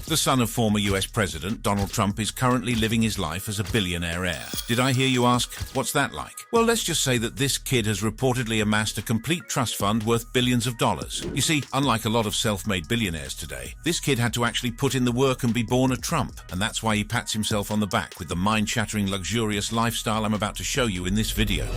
The son of former US President Donald Trump is currently living his life as a billionaire heir. Did I hear you ask, what's that like? Well, let's just say that this kid has reportedly amassed a complete trust fund worth billions of dollars. You see, unlike a lot of self-made billionaires today, this kid had to actually put in the work and be born a Trump, and that's why he pats himself on the back with the mind-shattering luxurious lifestyle I'm about to show you in this video.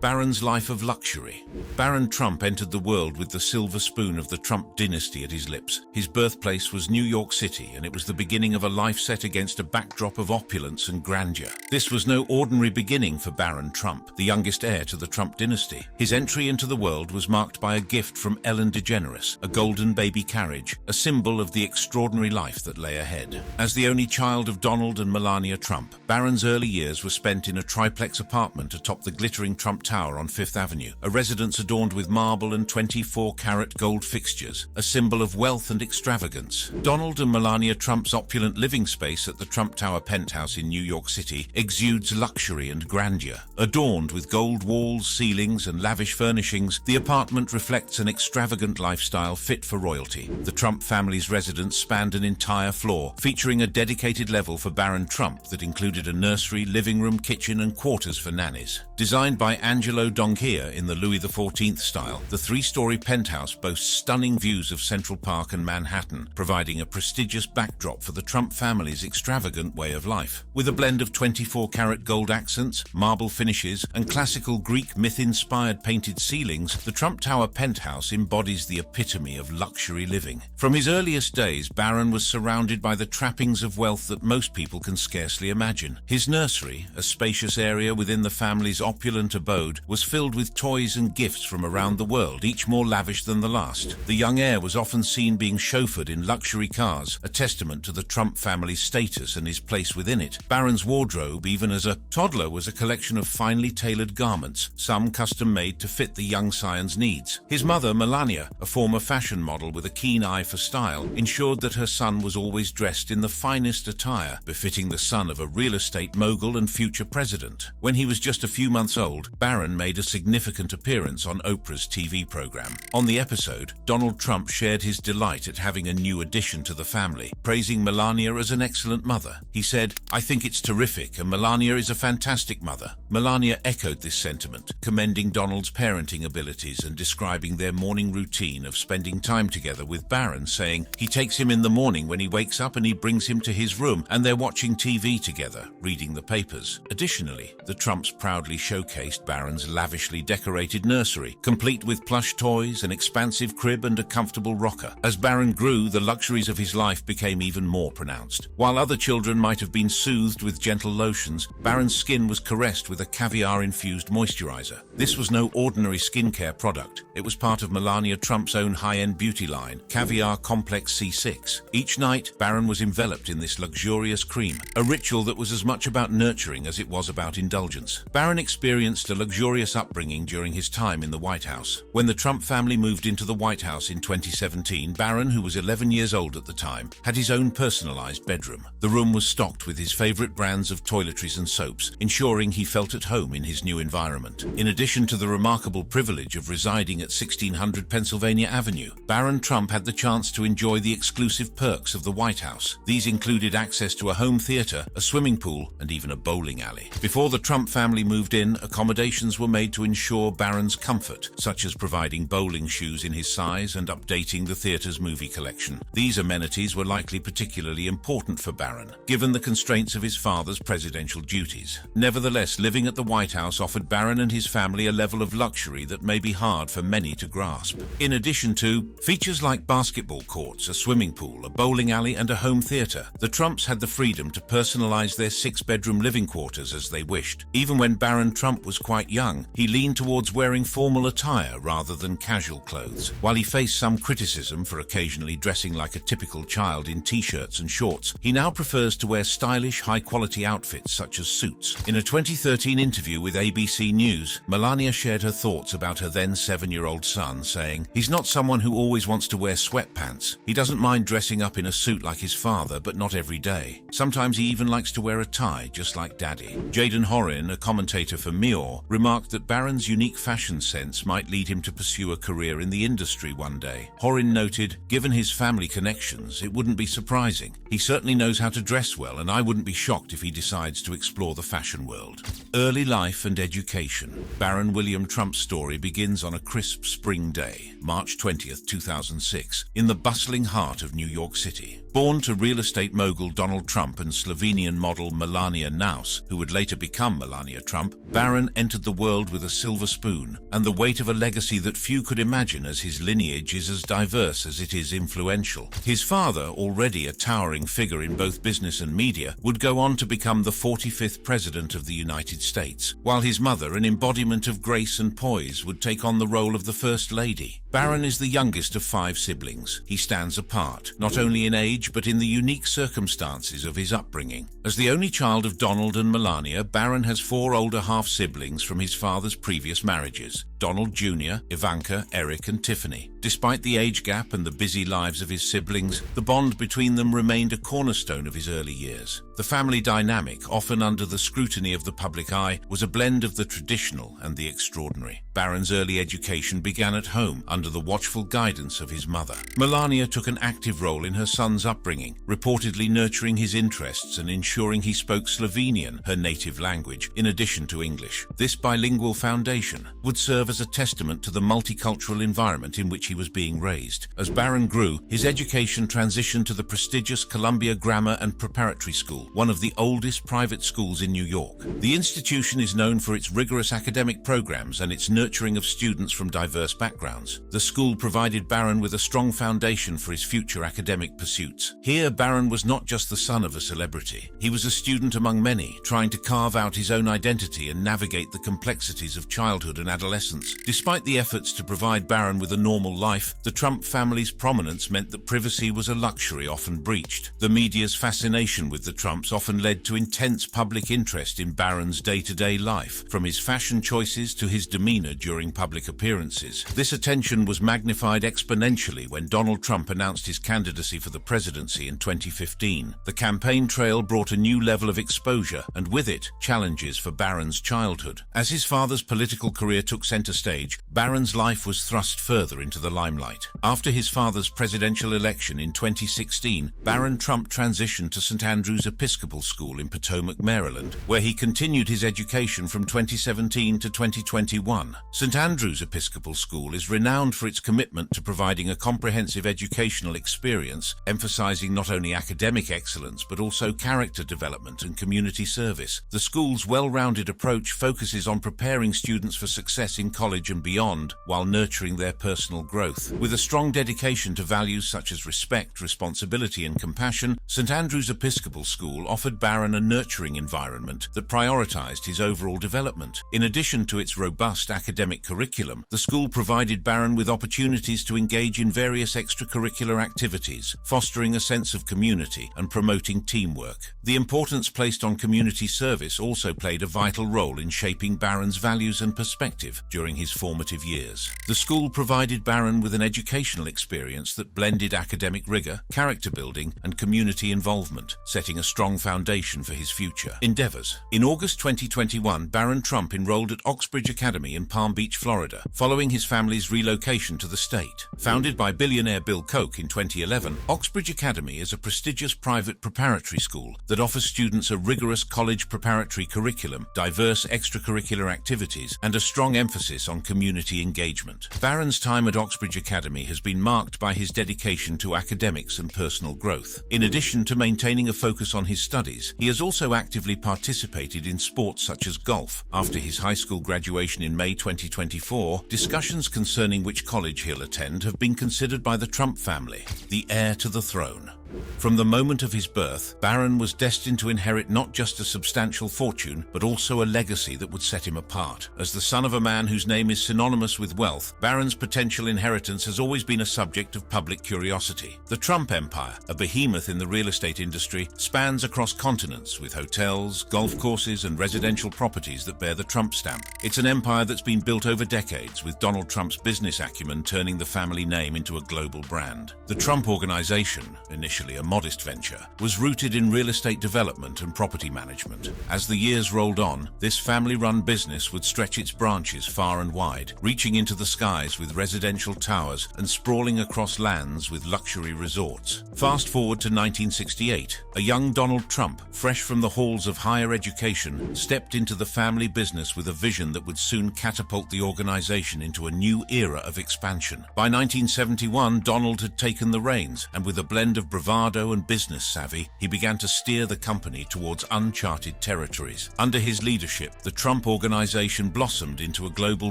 Barron's life of luxury. Barron Trump entered the world with the silver spoon of the Trump dynasty at his lips. His birthplace was New York City, and it was the beginning of a life set against a backdrop of opulence and grandeur. This was no ordinary beginning for Barron Trump, the youngest heir to the Trump dynasty. His entry into the world was marked by a gift from Ellen DeGeneres, a golden baby carriage, a symbol of the extraordinary life that lay ahead. As the only child of Donald and Melania Trump, Barron's early years were spent in a triplex apartment atop the glittering Trump Tower on Fifth Avenue, a residence adorned with marble and 24-carat gold fixtures, a symbol of wealth and extravagance. Donald and Melania Trump's opulent living space at the Trump Tower penthouse in New York City exudes luxury and grandeur. Adorned with gold walls, ceilings, and lavish furnishings, the apartment reflects an extravagant lifestyle fit for royalty. The Trump family's residence spanned an entire floor, featuring a dedicated level for Barron Trump that included a nursery, living room, kitchen, and quarters for nannies. Designed by Angelo Donchia in the Louis XIV style, the three-story penthouse boasts stunning views of Central Park and Manhattan, providing a prestigious backdrop for the Trump family's extravagant way of life. With a blend of 24-carat gold accents, marble finishes, and classical Greek myth-inspired painted ceilings, the Trump Tower penthouse embodies the epitome of luxury living. From his earliest days, Barron was surrounded by the trappings of wealth that most people can scarcely imagine. His nursery, a spacious area within the family's opulent abode, was filled with toys and gifts from around the world, each more lavish than the last. The young heir was often seen being chauffeured in luxury cars, a testament to the Trump family's status and his place within it. Barron's wardrobe, even as a toddler, was a collection of finely tailored garments, some custom-made to fit the young scion's needs. His mother, Melania, a former fashion model with a keen eye for style, ensured that her son was always dressed in the finest attire, befitting the son of a real estate mogul and future president. When he was just a few months old, Barron made a significant appearance on Oprah's TV program. On the episode, Donald Trump shared his delight at having a new addition to the family, praising Melania as an excellent mother. He said, "I think it's terrific, and Melania is a fantastic mother." Melania echoed this sentiment, commending Donald's parenting abilities and describing their morning routine of spending time together with Barron, saying, "He takes him in the morning when he wakes up and he brings him to his room, and they're watching TV together, reading the papers." Additionally, the Trumps proudly showcased Barron's lavishly decorated nursery, complete with plush toys, an expansive crib, and a comfortable rocker. As Barron grew, the luxuries of his life became even more pronounced. While other children might have been soothed with gentle lotions, Barron's skin was caressed with a caviar-infused moisturizer. This was no ordinary skincare product. It was part of Melania Trump's own high-end beauty line, Caviar Complex C6. Each night, Barron was enveloped in this luxurious cream, a ritual that was as much about nurturing as it was about indulgence. Barron experienced a luxurious upbringing during his time in the White House. When the Trump family moved into the White House in 2017, Barron, who was 11 years old at the time, had his own personalized bedroom. The room was stocked with his favorite brands of toiletries and soaps, ensuring he felt at home in his new environment. In addition to the remarkable privilege of residing at 1600 Pennsylvania Avenue, Barron Trump had the chance to enjoy the exclusive perks of the White House. These included access to a home theater, a swimming pool, and even a bowling alley. Before the Trump family moved in, accommodations were made to ensure Barron's comfort, such as providing bowling shoes in his size and updating the theater's movie collection. These amenities were likely particularly important for Barron, given the constraints of his father's presidential duties. Nevertheless, living at the White House offered Barron and his family a level of luxury that may be hard for many to grasp. In addition to features like basketball courts, a swimming pool, a bowling alley, and a home theater, the Trumps had the freedom to personalize their six-bedroom living quarters as they wished. Even when Barron Trump was quite young, he leaned towards wearing formal attire rather than casual clothes. While he faced some criticism for occasionally dressing like a typical child in t-shirts and shorts, he now prefers to wear stylish, high-quality outfits such as suits. In a 2013 interview with ABC News, Melania shared her thoughts about her then 7-year-old son, saying, "He's not someone who always wants to wear sweatpants. He doesn't mind dressing up in a suit like his father, but not every day. Sometimes he even likes to wear a tie, just like Daddy." Jaden Horan, a commentator for Mirror, remarked that Barron's unique fashion sense might lead him to pursue a career in the industry one day. Horin noted, "Given his family connections, it wouldn't be surprising. He certainly knows how to dress well, and I wouldn't be shocked if he decides to explore the fashion world." Early life and education. Barron William Trump's story begins on a crisp spring day, March 20th, 2006, in the bustling heart of New York City. Born to real estate mogul Donald Trump and Slovenian model Melania Naus, who would later become Melania Trump, Barron entered the world with a silver spoon and the weight of a legacy that few could imagine, as his lineage is as diverse as it is influential. His father, already a towering figure in both business and media, would go on to become the 45th President of the United States, while his mother, an embodiment of grace and poise, would take on the role of the First Lady. Barron is the youngest of 5 siblings. He stands apart, not only in age but in the unique circumstances of his upbringing. As the only child of Donald and Melania, Barron has 4 older half-siblings from his father's previous marriages: Donald Jr., Ivanka, Eric, and Tiffany. Despite the age gap and the busy lives of his siblings, the bond between them remained a cornerstone of his early years. The family dynamic, often under the scrutiny of the public eye, was a blend of the traditional and the extraordinary. Barron's early education began at home, under the watchful guidance of his mother. Melania took an active role in her son's upbringing, reportedly nurturing his interests and ensuring he spoke Slovenian, her native language, in addition to English. This bilingual foundation would serve as a testament to the multicultural environment in which he was being raised. As Barron grew, his education transitioned to the prestigious Columbia Grammar and Preparatory School, one of the oldest private schools in New York. The institution is known for its rigorous academic programs and its nurturing of students from diverse backgrounds. The school provided Barron with a strong foundation for his future academic pursuits. Here, Barron was not just the son of a celebrity. He was a student among many, trying to carve out his own identity and navigate the complexities of childhood and adolescence. Despite the efforts to provide Barron with a normal life, the Trump family's prominence meant that privacy was a luxury often breached. The media's fascination with the Trumps often led to intense public interest in Barron's day-to-day life, from his fashion choices to his demeanor during public appearances. This attention was magnified exponentially when Donald Trump announced his candidacy for the presidency in 2015. The campaign trail brought a new level of exposure, and with it, challenges for Barron's childhood. As his father's political career took center stage, Barron's life was thrust further into the limelight. After his father's presidential election in 2016, Barron Trump transitioned to St. Andrew's Episcopal School in Potomac, Maryland, where he continued his education from 2017 to 2021. St. Andrew's Episcopal School is renowned for its commitment to providing a comprehensive educational experience, emphasizing not only academic excellence but also character development and community service. The school's well-rounded approach focuses on preparing students for success in college and beyond, while nurturing their personal growth. With a strong dedication to values such as respect, responsibility, and compassion, St. Andrew's Episcopal School offered Barron a nurturing environment that prioritized his overall development. In addition to its robust academic curriculum, the school provided Barron with opportunities to engage in various extracurricular activities, fostering a sense of community and promoting teamwork. The importance placed on community service also played a vital role in shaping Barron's values and perspective during his formative years. The school provided Barron with an educational experience that blended academic rigor, character building, and community involvement, setting a strong foundation for his future endeavors. In August 2021, Barron Trump enrolled at Oxbridge Academy in Palm Beach, Florida, following his family's relocation to the state. Founded by billionaire Bill Koch in 2011, Oxbridge Academy is a prestigious private preparatory school that offers students a rigorous college preparatory curriculum, diverse extracurricular activities, and a strong emphasis on community engagement. Barron's time at Oxbridge Academy has been marked by his dedication to academics and personal growth. In addition to maintaining a focus on his studies, he has also actively participated in sports such as golf. After his high school graduation in May 2024, discussions concerning which college he'll attend have been considered by the Trump family, the heir to the throne. From the moment of his birth, Barron was destined to inherit not just a substantial fortune, but also a legacy that would set him apart. As the son of a man whose name is synonymous with wealth, Barron's potential inheritance has always been a subject of public curiosity. The Trump empire, a behemoth in the real estate industry, spans across continents with hotels, golf courses, and residential properties that bear the Trump stamp. It's an empire that's been built over decades, with Donald Trump's business acumen turning the family name into a global brand. The Trump Organization, initially initially a modest venture, was rooted in real estate development and property management. As the years rolled on, this family-run business would stretch its branches far and wide, reaching into the skies with residential towers and sprawling across lands with luxury resorts. Fast forward to 1968, a young Donald Trump, fresh from the halls of higher education, stepped into the family business with a vision that would soon catapult the organization into a new era of expansion. By 1971, Donald had taken the reins, and with a blend of bravado and business savvy, he began to steer the company towards uncharted territories. Under his leadership, the Trump organization blossomed into a global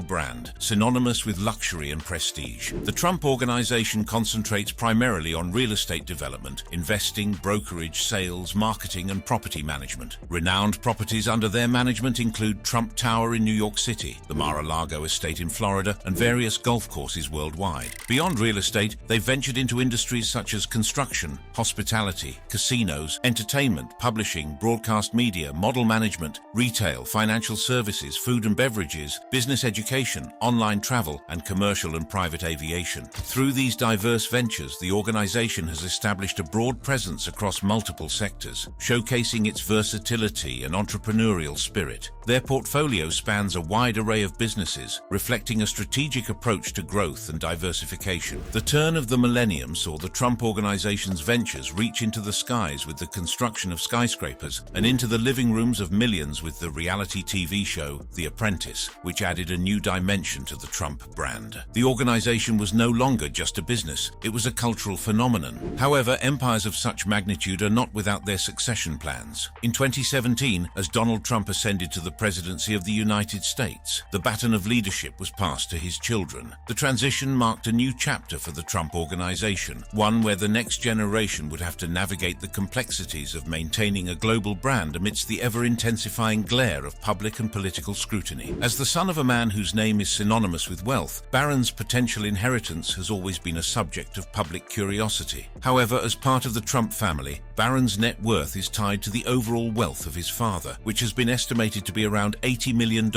brand, synonymous with luxury and prestige. The Trump organization concentrates primarily on real estate development, investing, brokerage, sales, marketing, and property management. Renowned properties under their management include Trump Tower in New York City, the Mar-a-Lago estate in Florida, and various golf courses worldwide. Beyond real estate, they ventured into industries such as construction, hospitality, casinos, entertainment, publishing, broadcast media, model management, retail, financial services, food and beverages, business education, online travel, and commercial and private aviation. Through these diverse ventures, the organization has established a broad presence across multiple sectors, showcasing its versatility and entrepreneurial spirit. Their portfolio spans a wide array of businesses, reflecting a strategic approach to growth and diversification. The turn of the millennium saw the Trump organization's ventures reach into the skies with the construction of skyscrapers and into the living rooms of millions with the reality TV show The Apprentice, which added a new dimension to the Trump brand. The organization was no longer just a business, it was a cultural phenomenon. However, empires of such magnitude are not without their succession plans. In 2017, as Donald Trump ascended to the presidency of the United States, the baton of leadership was passed to his children. The transition marked a new chapter for the Trump organization, one where the next generation would have to navigate the complexities of maintaining a global brand amidst the ever-intensifying glare of public and political scrutiny. As the son of a man whose name is synonymous with wealth, Barron's potential inheritance has always been a subject of public curiosity. However, as part of the Trump family, Barron's net worth is tied to the overall wealth of his father, which has been estimated to be around $80 million,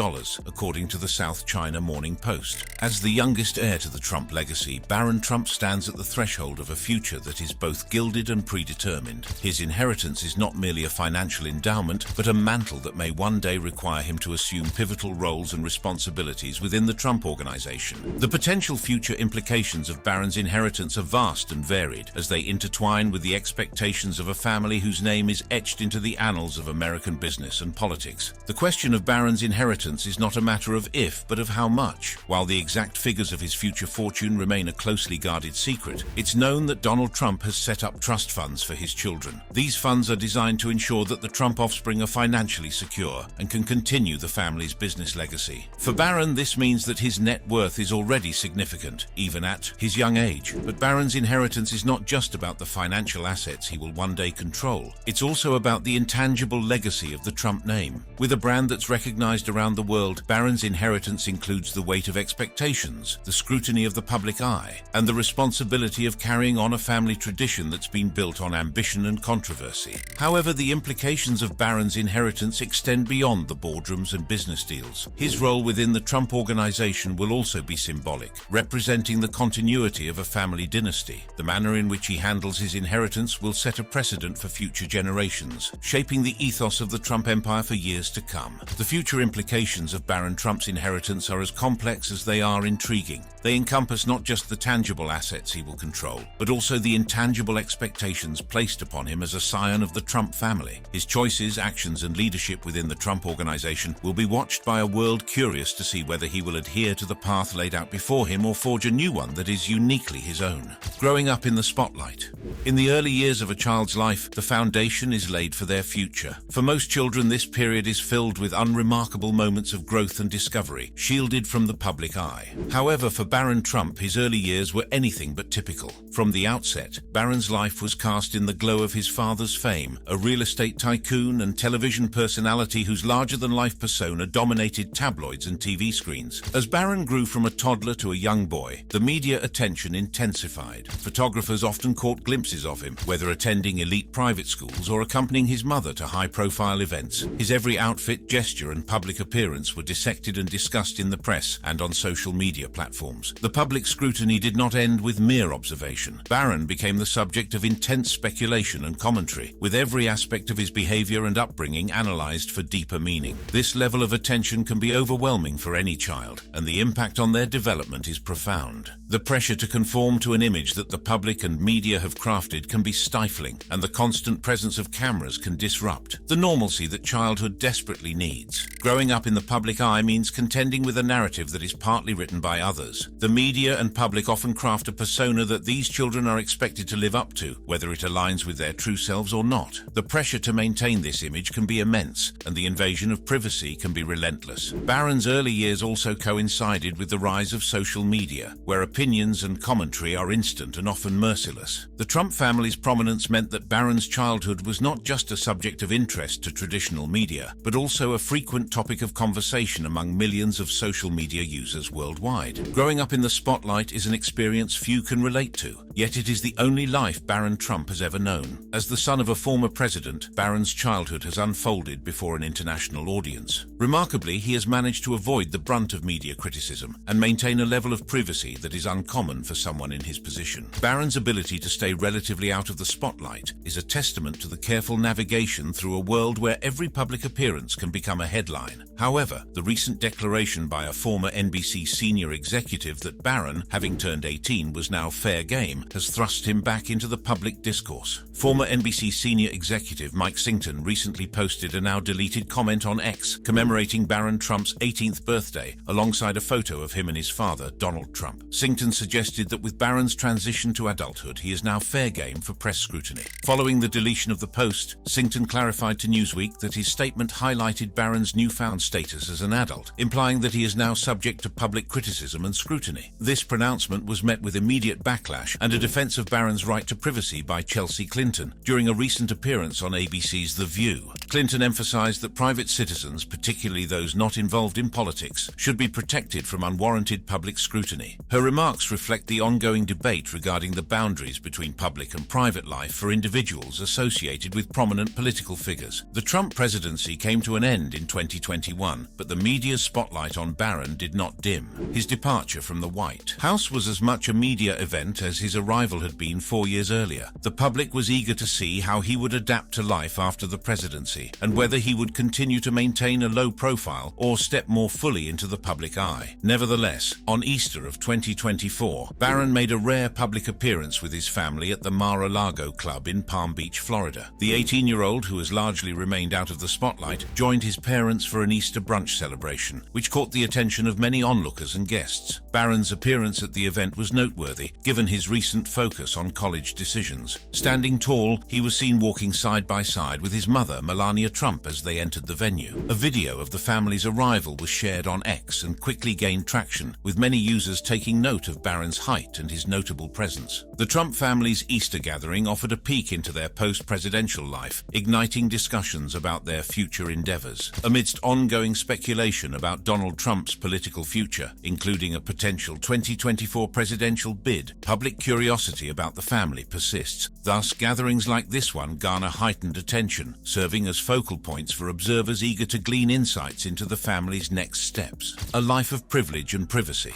according to the South China Morning Post. As the youngest heir to the Trump legacy, Barron Trump stands at the threshold of a future that is both gilded and predetermined. His inheritance is not merely a financial endowment, but a mantle that may one day require him to assume pivotal roles and responsibilities within the Trump organization. The potential future implications of Barron's inheritance are vast and varied, as they intertwine with the expectations of a family whose name is etched into the annals of American business and politics. The question of Barron's inheritance is not a matter of if, but of how much. While the exact figures of his future fortune remain a closely guarded secret, it's known that Donald Trump has set up trust funds for his children. These funds are designed to ensure that the Trump offspring are financially secure and can continue the family's business legacy. For Barron, this means that his net worth is already significant, even at his young age. But Barron's inheritance is not just about the financial assets he will one day control. It's also about the intangible legacy of the Trump name. With a brand that's recognized around the world, Barron's inheritance includes the weight of expectations, the scrutiny of the public eye, and the responsibility of carrying on a family tradition that's been built on ambition and controversy. However, the implications of Barron's inheritance extend beyond the boardrooms and business deals. His role within the Trump organization will also be symbolic, representing the continuity of a family dynasty. The manner in which he handles his inheritance will set a precedent for future generations, shaping the ethos of the Trump empire for years to come. The future implications of Barron Trump's inheritance are as complex as they are intriguing. They encompass not just the tangible assets he will control, but also the intangible expectations placed upon him as a scion of the Trump family. His choices, actions, and leadership within the Trump organization will be watched by a world curious to see whether he will adhere to the path laid out before him or forge a new one that is uniquely his own. Growing up in the spotlight. In the early years of a child's life, the foundation is laid for their future. For most children, this period is filled with unremarkable moments of growth and discovery, shielded from the public eye. However, for Barron Trump, his early years were anything but typical. From the outset, Barron's life was cast in the glow of his father's fame, a real estate tycoon and television personality whose larger-than-life persona dominated tabloids and TV screens. As Barron grew from a toddler to a young boy, the media attention intensified. Photographers often caught glimpses of him, whether attending elite private schools or accompanying his mother to high-profile events. His every outfit, gesture, and public appearance were dissected and discussed in the press and on social media platforms. The public scrutiny did not end with mere observation. Barron became the subject of intense speculation and commentary, with every aspect of his behavior and upbringing analyzed for deeper meaning. This level of attention can be overwhelming for any child, and the impact on their development is profound. The pressure to conform to an image that the public and media have crafted can be stifling, and the constant presence of cameras can disrupt the normalcy that childhood desperately needs. Growing up in the public eye means contending with a narrative that is partly written by others. The media and public often craft a persona that these children are expected to live up to, whether it aligns with their true selves or not. The pressure to maintain this image can be immense, and the invasion of privacy can be relentless. Barron's early years also coincided with the rise of social media, where opinions and commentary are instant and often merciless. The Trump family's prominence meant that Barron's childhood was not just a subject of interest to traditional media, but also a frequent topic of conversation among millions of social media users worldwide. Growing up in the spotlight is an experience few can relate to, yet it is the only life Barron Trump has ever known. As the son of a former president, Barron's childhood has unfolded before an international audience. Remarkably, he has managed to avoid the brunt of media criticism and maintain a level of privacy that is uncommon for someone in his position. Barron's ability to stay relatively out of the spotlight is a testament to the careful navigation through a world where every public appearance can become a headline. However, the recent declaration by a former NBC senior executive that Barron, having turned 18, was now fair game, has thrust him back into the public discourse. Former NBC senior executive Mike Singleton recently posted a now-deleted comment on X commemorating Barron Trump's 18th birthday, alongside a photo of him and his father, Donald Trump. Singleton suggested that with Barron's transition to adulthood, he is now fair game for press scrutiny. Following the deletion of the post, Singleton clarified to Newsweek that his statement highlighted Barron's newfound status as an adult, implying that he is now subject to public criticism and scrutiny. This pronouncement was met with immediate backlash and a defense of Barron's right to privacy by Chelsea Clinton during a recent appearance on ABC's The View. Clinton emphasized that private citizens, particularly those not involved in politics, should be protected from unwarranted public scrutiny. Her remarks reflect the ongoing debate regarding the boundaries between public and private life for individuals associated with prominent political figures. The Trump presidency came to an end in 2021, but the media's spotlight on Barron did not dim. His departure from the White House was as much a media event as his arrival had been 4 years earlier. The public was eager to see how he would adapt to life after the presidency, and whether he would continue to maintain a low profile or step more fully into the public eye. Nevertheless, on Easter of 2024, Barron made a rare public appearance with his family at the Mar-a-Lago Club in Palm Beach, Florida. The 18-year-old, who has largely remained out of the spotlight, joined his parents for an Easter brunch celebration, which caught the attention of many onlookers and guests. Barron's appearance at the event was noteworthy, given his recent focus on college decisions. Standing tall, he was seen walking side by side with his mother, Melania Trump, as they entered the venue. A video of the family's arrival was shared on X and quickly gained traction, with many users taking note of Barron's height and his notable presence. The Trump family's Easter gathering offered a peek into their post-presidential life, igniting discussions about their future endeavors. Amidst ongoing speculation about Donald Trump's political future, including a potential 2024 presidential bid, public curiosity about the family persists. Thus, gatherings like this one garner heightened attention, serving as focal points for observers eager to glean insights into the family's next steps. A life of privilege and privacy.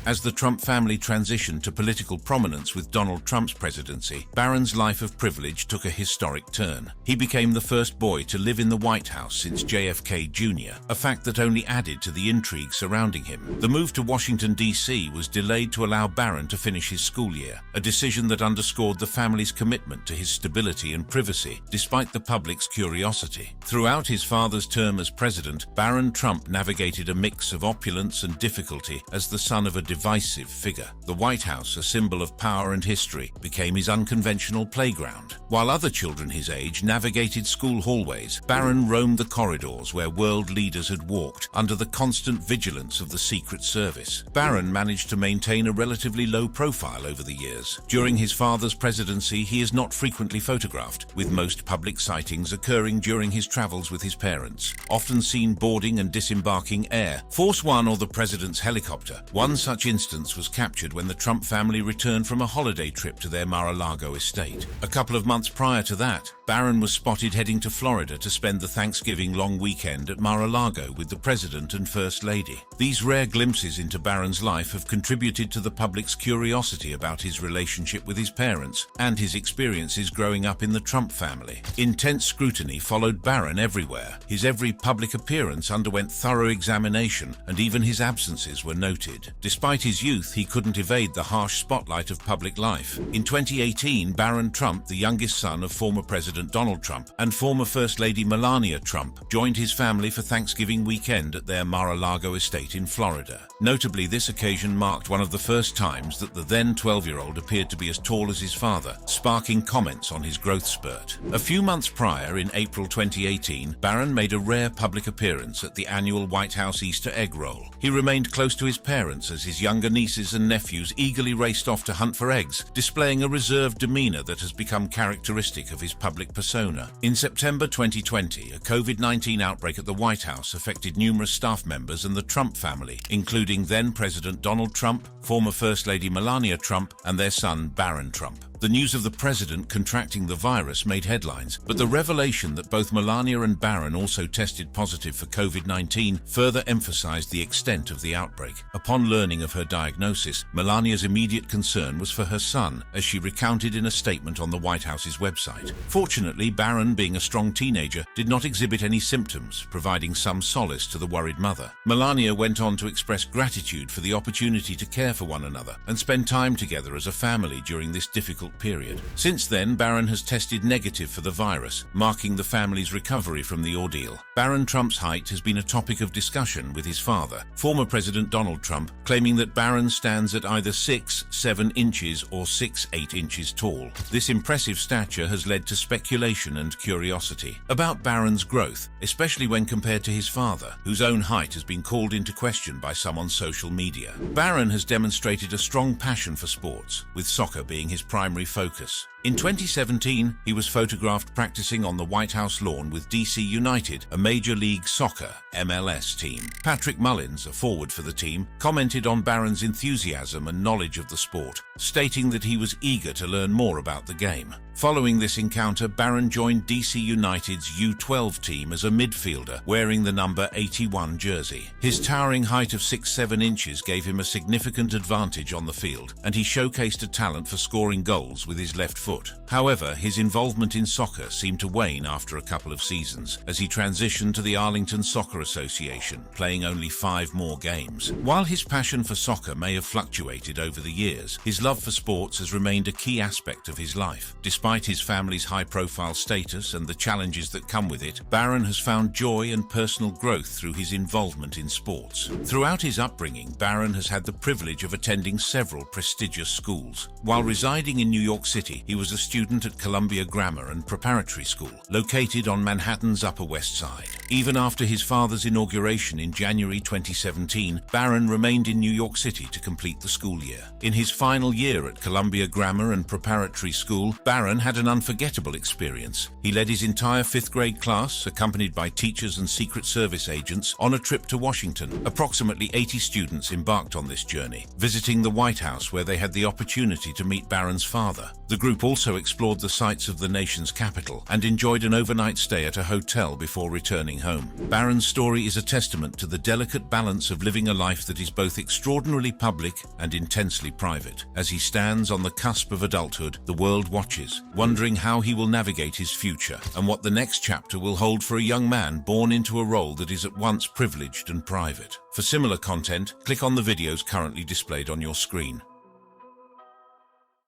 As the Trump family transitioned to political prominence with Donald Trump's presidency, Barron's life of privilege took a historic turn. He became the first boy to live in the White House since JFK Jr., a fact that only added to the intrigue surrounding him. The move to Washington, D.C. was delayed to allow Barron to finish his school year, a decision that underscored the family's commitment to his stability and privacy, despite the public's curiosity. Throughout his father's term as president, Barron Trump navigated a mix of opulence and difficulty as the son of a divisive figure. The White House, a symbol of power and history, became his unconventional playground. While other children his age navigated school hallways, Barron roamed the corridors where world leaders had walked under the constant vigilance of the Secret Service. Barron managed to maintain a relatively low profile over the years. During his father's presidency, he is not frequently photographed, with most public sightings occurring during his travels with his parents, often seen boarding and disembarking Air Force One or the president's helicopter. One One such instance was captured when the Trump family returned from a holiday trip to their Mar-a-Lago estate. A couple of months prior to that, Barron was spotted heading to Florida to spend the Thanksgiving long weekend at Mar-a-Lago with the President and First Lady. These rare glimpses into Barron's life have contributed to the public's curiosity about his relationship with his parents and his experiences growing up in the Trump family. Intense scrutiny followed Barron everywhere. His every public appearance underwent thorough examination, and even his absences were noted. Despite his youth, he couldn't evade the harsh spotlight of public life. In 2018, Barron Trump, the youngest son of former President Donald Trump and former First Lady Melania Trump, joined his family for Thanksgiving weekend at their Mar-a-Lago estate in Florida. Notably, this occasion marked one of the first times that the then 12-year-old appeared to be as tall as his father, sparking comments on his growth spurt. A few months prior, in April 2018, Barron made a rare public appearance at the annual White House Easter egg roll. He remained close to his parents as his younger nieces and nephews eagerly raced off to hunt for eggs, displaying a reserved demeanor that has become characteristic of his public persona. In September 2020, a COVID-19 outbreak at the White House affected numerous staff members and the Trump family, including then-President Donald Trump, former First Lady Melania Trump, and their son Barron Trump. The news of the president contracting the virus made headlines, but the revelation that both Melania and Barron also tested positive for COVID-19 further emphasized the extent of the outbreak. Upon learning of her diagnosis, Melania's immediate concern was for her son, as she recounted in a statement on the White House's website. Fortunately, Barron, being a strong teenager, did not exhibit any symptoms, providing some solace to the worried mother. Melania went on to express gratitude for the opportunity to care for one another and spend time together as a family during this difficult period. Since then, Barron has tested negative for the virus, marking the family's recovery from the ordeal. Barron Trump's height has been a topic of discussion with his father, former President Donald Trump, claiming that Barron stands at either 6'7" inches or 6'8" inches tall. This impressive stature has led to speculation and curiosity about Barron's growth, especially when compared to his father, whose own height has been called into question by some on social media. Barron has demonstrated a strong passion for sports, with soccer being his primary focus. In 2017, he was photographed practicing on the White House lawn with DC United, a Major League Soccer (MLS) team. Patrick Mullins, a forward for the team, commented on Barron's enthusiasm and knowledge of the sport, stating that he was eager to learn more about the game. Following this encounter, Barron joined DC United's U12 team as a midfielder, wearing the number 81 jersey. His towering height of 6'7" inches gave him a significant advantage on the field, and he showcased a talent for scoring goals with his left foot. However, his involvement in soccer seemed to wane after a couple of seasons, as he transitioned to the Arlington Soccer Association, playing only 5 more games. While his passion for soccer may have fluctuated over the years, his love for sports has remained a key aspect of his life. Despite his family's high-profile status and the challenges that come with it, Barron has found joy and personal growth through his involvement in sports. Throughout his upbringing, Barron has had the privilege of attending several prestigious schools. While residing in New York City, he was a student at Columbia Grammar and Preparatory School, located on Manhattan's Upper West Side. Even after his father's inauguration in January 2017, Barron remained in New York City to complete the school year. In his final year at Columbia Grammar and Preparatory School, Barron had an unforgettable experience. He led his entire 5th grade class, accompanied by teachers and Secret Service agents, on a trip to Washington. Approximately 80 students embarked on this journey, visiting the White House, where they had the opportunity to meet Barron's father. The group also explored the sights of the nation's capital and enjoyed an overnight stay at a hotel before returning home. Barron's story is a testament to the delicate balance of living a life that is both extraordinarily public and intensely private. As he stands on the cusp of adulthood, the world watches, wondering how he will navigate his future and what the next chapter will hold for a young man born into a role that is at once privileged and private. For similar content, click on the videos currently displayed on your screen.